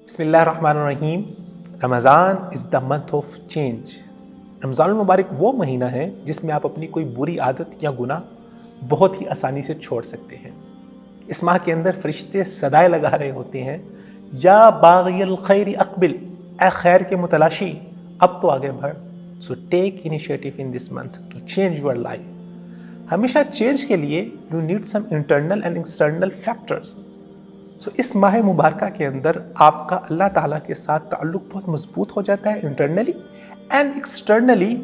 بسم اللہ الرحمن الرحیم. رمضان از دا منتھ آف چینج. رمضان المبارک وہ مہینہ ہے جس میں آپ اپنی کوئی بری عادت یا گناہ بہت ہی آسانی سے چھوڑ سکتے ہیں. اس ماہ کے اندر فرشتے صدائے لگا رہے ہوتے ہیں، یا باغی الخیر اقبل، اے خیر کے متلاشی اب تو آگے بڑھ. So take initiative in this month to change your life. ہمیشہ چینج کے لیے you need some internal and external factors. So اس ماہ مبارکہ کے اندر آپ کا اللہ تعالیٰ کے ساتھ تعلق بہت مضبوط ہو جاتا ہے انٹرنلی اینڈ ایکسٹرنلی.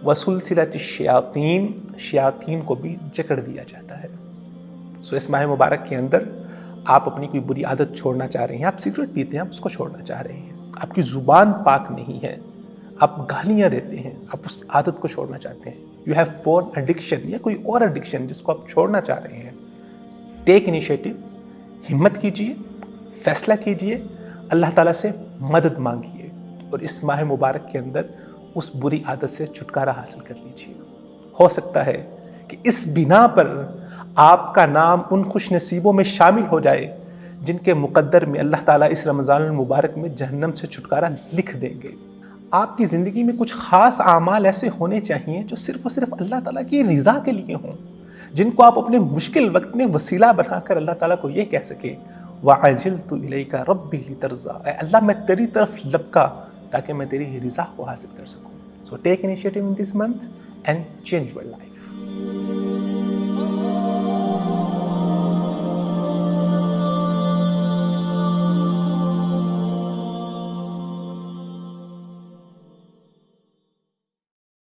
وسلسلۃ الشیاطین، شیاطین کو بھی جکڑ دیا جاتا ہے. سو اس ماہ مبارک کے اندر آپ اپنی کوئی بری عادت چھوڑنا چاہ رہے ہیں، آپ سگریٹ پیتے ہیں، آپ اس کو چھوڑنا چاہ رہے ہیں، آپ کی زبان پاک نہیں ہے، آپ گالیاں دیتے ہیں، آپ اس عادت کو چھوڑنا چاہتے ہیں. یو ہیو پورن ایڈکشن یا کوئی اور ایڈکشن جس کو آپ چھوڑنا چاہ رہے ہیں. ٹیک انیشیٹو، ہمت کیجئے، فیصلہ کیجئے، اللہ تعالیٰ سے مدد مانگیے اور اس ماہ مبارک کے اندر اس بری عادت سے چھٹکارا حاصل کر لیجیے. ہو سکتا ہے کہ اس بنا پر آپ کا نام ان خوش نصیبوں میں شامل ہو جائے جن کے مقدر میں اللہ تعالیٰ اس رمضان المبارک میں جہنم سے چھٹکارا لکھ دیں گے. آپ کی زندگی میں کچھ خاص اعمال ایسے ہونے چاہیے جو صرف اور صرف اللہ تعالیٰ کی رضا کے لیے ہوں، جن کو آپ اپنے مشکل وقت میں وسیلہ بنا کر اللہ تعالیٰ کو یہ کہہ سکے وَعَجِلْتُ إِلَيْكَ رَبِّ لِتَرْضَىٰ، اے اللہ میں تیری طرف لپکا تاکہ میں تیری رضا کو حاصل کر سکوں. So take initiative in this month and change your life.